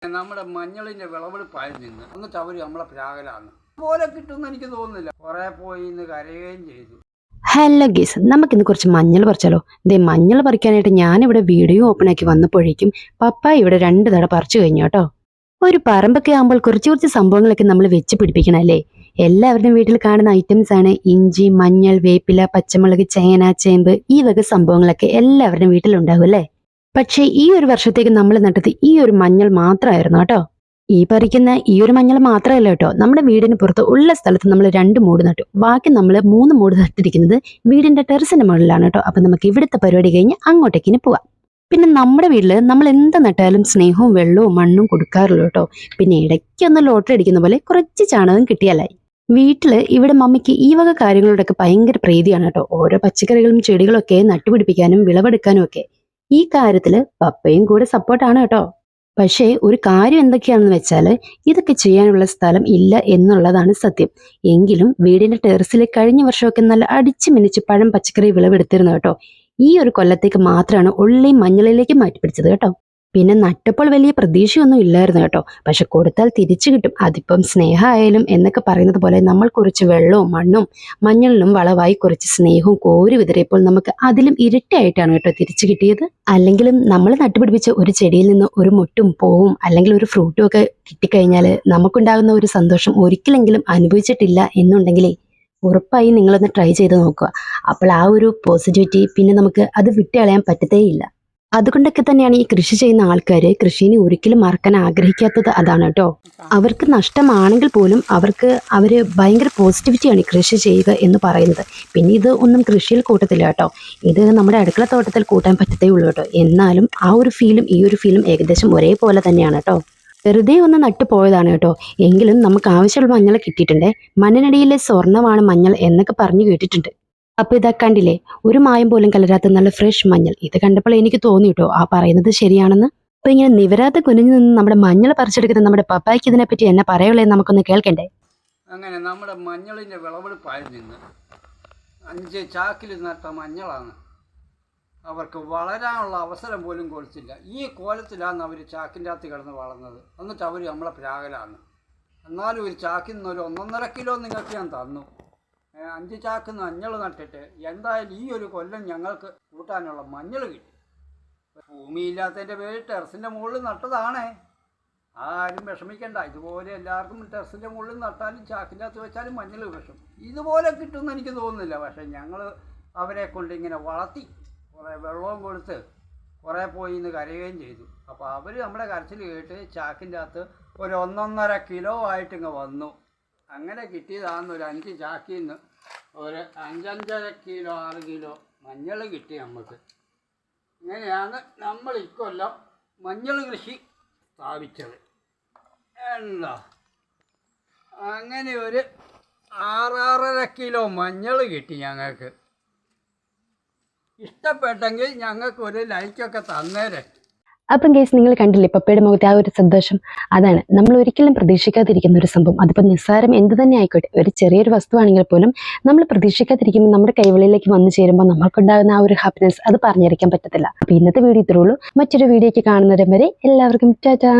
നമ്മുടെ മഞ്ഞളിന്റെ വിളവെടുപ്പായി നിന്ന് എന്നിട്ട് അവർ നമ്മളെ പ്രാകലാണ് പോലെ കിട്ടുമെന്ന് എനിക്ക് തോന്നുന്നില്ല. കുറെ പോയി ഇന്ന് കരയുകയും ചെയ്തു. ഹലോ ഗീസ്, നമുക്കിന്ന് കുറച്ച് മഞ്ഞൾ പറിച്ചാലോ? ഇതേ മഞ്ഞൾ പറിക്കാനായിട്ട് ഞാനിവിടെ വീഡിയോ ഓപ്പൺ ആക്കി വന്നപ്പോഴേക്കും പപ്പായ ഇവിടെ 2 തട പറിച്ചു കഴിഞ്ഞു കേട്ടോ. ഒരു പറമ്പൊക്കെ ആകുമ്പോൾ കുറച്ച് സംഭവങ്ങളൊക്കെ നമ്മൾ വെച്ച് പിടിപ്പിക്കണല്ലേ. എല്ലാവരുടെയും വീട്ടിൽ കാണുന്ന ഐറ്റംസ് ആണ് ഇഞ്ചി, മഞ്ഞൾ, വേപ്പില, പച്ചമുളക്, ചേന, ചേമ്പ്, ഈ വക സംഭവങ്ങളൊക്കെ എല്ലാവരുടെയും വീട്ടിലുണ്ടാകും അല്ലേ. പക്ഷേ ഈ ഒരു വർഷത്തേക്ക് നമ്മൾ നട്ടത് ഈ ഒരു മഞ്ഞൾ മാത്രമായിരുന്നു കേട്ടോ. ഈ പറിക്കുന്ന ഈ ഒരു മഞ്ഞൾ മാത്രമല്ല കേട്ടോ, നമ്മുടെ വീടിന് പുറത്ത് ഉള്ള സ്ഥലത്ത് നമ്മൾ 2 മൂട് നട്ടു. ബാക്കി നമ്മൾ 3 മൂട് നട്ടിരിക്കുന്നത് വീടിന്റെ ടെറസിന്റെ മുകളിലാണ് കേട്ടോ. അപ്പൊ നമുക്ക് ഇവിടുത്തെ പരിപാടി കഴിഞ്ഞ് അങ്ങോട്ടേക്കിന് പോവാം. പിന്നെ നമ്മുടെ വീട്ടില് നമ്മൾ എന്ത് നട്ടാലും സ്നേഹവും വെള്ളവും മണ്ണും കൊടുക്കാറുള്ളൂ കേട്ടോ. പിന്നെ ഇടയ്ക്കൊന്ന് ലോട്ടറി അടിക്കുന്ന പോലെ കുറച്ച് ചാണകം കിട്ടിയാലായി. വീട്ടില് ഇവിടെ മമ്മിക്ക് ഈ വക കാര്യങ്ങളോടൊക്കെ ഭയങ്കര പ്രീതിയാണ് കേട്ടോ. ഓരോ പച്ചക്കറികളും ചെടികളും ഒക്കെ നട്ടുപിടിപ്പിക്കാനും വിളവെടുക്കാനും ഒക്കെ ഈ കാര്യത്തില് പപ്പയും കൂടെ സപ്പോർട്ടാണ് കേട്ടോ. പക്ഷേ ഒരു കാര്യം എന്തൊക്കെയാണെന്ന് വെച്ചാല് ഇതൊക്കെ ചെയ്യാനുള്ള സ്ഥലം ഇല്ല എന്നുള്ളതാണ് സത്യം. എങ്കിലും വീടിന്റെ ടെറസിൽ കഴിഞ്ഞ വർഷമൊക്കെ നല്ല അടിച്ചു മിനിച്ച് പഴം പച്ചക്കറി വിളവെടുത്തിരുന്നു കേട്ടോ. ഈ ഒരു കൊല്ലത്തേക്ക് മാത്രമാണ് ഉള്ളി മഞ്ഞളിലേക്ക് മാറ്റിപ്പിടിച്ചത് കേട്ടോ. പിന്നെ നട്ടപ്പോൾ വലിയ പ്രതീക്ഷയൊന്നും ഇല്ലായിരുന്നു കേട്ടോ. പക്ഷെ കൊടുത്താൽ തിരിച്ചു കിട്ടും, അതിപ്പം സ്നേഹമായാലും എന്നൊക്കെ പറയുന്നത് പോലെ നമ്മൾ കുറച്ച് വെള്ളവും മണ്ണും മഞ്ഞളിനും വളവായി കുറച്ച് സ്നേഹവും കോരി വിതറിയപ്പോൾ നമുക്ക് അതിലും ഇരട്ടിയായിട്ടാണ് കേട്ടോ തിരിച്ചു കിട്ടിയത്. അല്ലെങ്കിലും നമ്മൾ നട്ടുപിടിപ്പിച്ച ഒരു ചെടിയിൽ നിന്ന് ഒരു മുട്ടും പൂവും അല്ലെങ്കിൽ ഒരു ഫ്രൂട്ടും ഒക്കെ കിട്ടിക്കഴിഞ്ഞാൽ നമുക്കുണ്ടാകുന്ന ഒരു സന്തോഷം ഒരിക്കലെങ്കിലും അനുഭവിച്ചിട്ടില്ല എന്നുണ്ടെങ്കിലേ ഉറപ്പായി നിങ്ങളൊന്ന് ട്രൈ ചെയ്ത് നോക്കുക. അപ്പോൾ ആ ഒരു പോസിറ്റിവിറ്റി പിന്നെ നമുക്ക് അത് വിട്ടുകളയാൻ പറ്റത്തേയില്ല. അതുകൊണ്ടൊക്കെ തന്നെയാണ് ഈ കൃഷി ചെയ്യുന്ന ആൾക്കാർ കൃഷിനെ ഒരിക്കലും മറക്കാൻ ആഗ്രഹിക്കാത്തത്. അതാണ് കേട്ടോ. അവർക്ക് നഷ്ടമാണെങ്കിൽ പോലും അവര് ഭയങ്കര പോസിറ്റിവിറ്റിയാണ് കൃഷി ചെയ്യുക എന്ന് പറയുന്നത്. പിന്നെ ഇത് ഒന്നും കൃഷിയിൽ കൂട്ടത്തില്ല കേട്ടോ. ഇത് നമ്മുടെ അടുക്കള തോട്ടത്തിൽ കൂട്ടാൻ പറ്റത്തേ ഉള്ളൂ കേട്ടോ. എന്നാലും ആ ഒരു ഫീലും ഈ ഒരു ഫീലും ഏകദേശം ഒരേപോലെ തന്നെയാണ് കേട്ടോ. വെറുതെ ഒന്ന് നട്ടു പോയതാണ് കേട്ടോ. എങ്കിലും നമുക്ക് ആവശ്യമുള്ള മഞ്ഞൾ കിട്ടിയിട്ടുണ്ട്. മണ്ണിനടിയിലെ സ്വർണ്ണമാണ് മഞ്ഞൾ എന്നൊക്കെ പറഞ്ഞു കേട്ടിട്ടുണ്ട്. അപ്പൊ ഇതാ കണ്ടില്ലേ, ഒരു മായം പോലും കലരാത്ത നല്ല ഫ്രഷ് മഞ്ഞൾ. ഇത് കണ്ടപ്പോൾ എനിക്ക് തോന്നി കേട്ടോ ആ പറയുന്നത് ശരിയാണെന്ന്. അപ്പൊ ഇങ്ങനെ നിവരാതെ കുനിഞ്ഞു നിന്ന് നമ്മുടെ മഞ്ഞൾ പറിച്ചെടുക്കുന്ന നമ്മുടെ പപ്പായ്ക്ക് ഇതിനെപ്പറ്റി എന്നെ പറയുള്ളേ നമുക്കൊന്ന് കേൾക്കണ്ടേ. അങ്ങനെ നമ്മുടെ മഞ്ഞളിന്റെ വിളവെടുപ്പായി നിന്ന് 5 ചാക്കിൽ നട്ട മഞ്ഞളാണ്. അവർക്ക് വളരാനുള്ള അവസരം പോലും കൊടുത്തില്ല. ഈ കോലത്തിലാണ് അവർ ചാക്കിൻ്റെ അകത്ത് കിടന്ന് വളർന്നത്. എന്നിട്ട് അവർ നമ്മളെ പ്രാകലാണ്. എന്നാലും ഒരു ചാക്കിൽ നിന്ന് ഒരു 1.5 കിലോ നിങ്ങൾക്ക് ഞാൻ തന്നു. 5 ചാക്ക് മഞ്ഞൾ നട്ടിട്ട് എന്തായാലും ഈ ഒരു കൊല്ലം ഞങ്ങൾക്ക് കൂട്ടാനുള്ള മഞ്ഞൾ കിട്ടി. ഭൂമിയില്ലാത്തതിൻ്റെ പേര് ടെറസിൻ്റെ മുകളിൽ നട്ടതാണേ. ആരും വിഷമിക്കണ്ട. ഇതുപോലെ എല്ലാവർക്കും ടെറസിൻ്റെ മുകളിൽ നട്ടാലും ചാക്കിൻ്റെ അകത്ത് വെച്ചാലും മഞ്ഞൾ വിഷം. ഇതുപോലെ കിട്ടുമെന്ന് എനിക്ക് തോന്നുന്നില്ല. പക്ഷേ ഞങ്ങൾ അവരെ കൊണ്ട് ഇങ്ങനെ വളർത്തി കുറേ വെള്ളവും കൊടുത്ത് കുറേ പോയി ഇന്ന് കരയുകയും ചെയ്തു. അപ്പോൾ അവർ നമ്മുടെ കരച്ചിൽ കേട്ട് ചാക്കിൻ്റെ അകത്ത് ഒരു 1.5 കിലോ ആയിട്ടിങ്ങ് വന്നു. അങ്ങനെ കിട്ടിയതാണ് ഒരു 5 ചാക്കിൽ നിന്ന് ഒരു 5-5.5 കിലോ 6 കിലോ മഞ്ഞൾ കിട്ടി നമുക്ക്. ഇങ്ങനെയാണ് നമ്മൾ ഇക്കൊല്ലം മഞ്ഞൾ കൃഷി സ്ഥാപിച്ചത്. എന്താ അങ്ങനെ ഒരു 6-6.5 കിലോ മഞ്ഞൾ കിട്ടി ഞങ്ങൾക്ക്. ഇഷ്ടപ്പെട്ടെങ്കിൽ ഞങ്ങൾക്ക് ഒരു ലൈക്കൊക്കെ തന്നേരെ. അപ്പം കേസ് നിങ്ങൾ കണ്ടില്ലേ പപ്പയുടെ മുഖത്തെ ആ ഒരു സന്തോഷം. അതാണ് നമ്മൾ ഒരിക്കലും പ്രതീക്ഷിക്കാതിരിക്കുന്ന ഒരു സംഭവം. അതിപ്പോൾ നിസ്സാരം എന്ത് തന്നെ ആയിക്കോട്ടെ, ഒരു ചെറിയൊരു വസ്തുവാണെങ്കിൽ പോലും നമ്മൾ പ്രതീക്ഷിക്കാതിരിക്കുമ്പോൾ നമ്മുടെ കൈവെളിയിലേക്ക് വന്നു ചേരുമ്പോൾ നമ്മൾക്കുണ്ടാകുന്ന ആ ഒരു ഹാപ്പിനെസ് അത് പറഞ്ഞറിയിക്കാൻ പറ്റത്തില്ല. അപ്പോൾ ഇന്നത്തെ വീഡിയോ ഇത്രേ ഉള്ളൂ. മറ്റൊരു വീഡിയോയ്ക്ക് കാണുന്നവരെ വരെ എല്ലാവർക്കും ടാറ്റാ.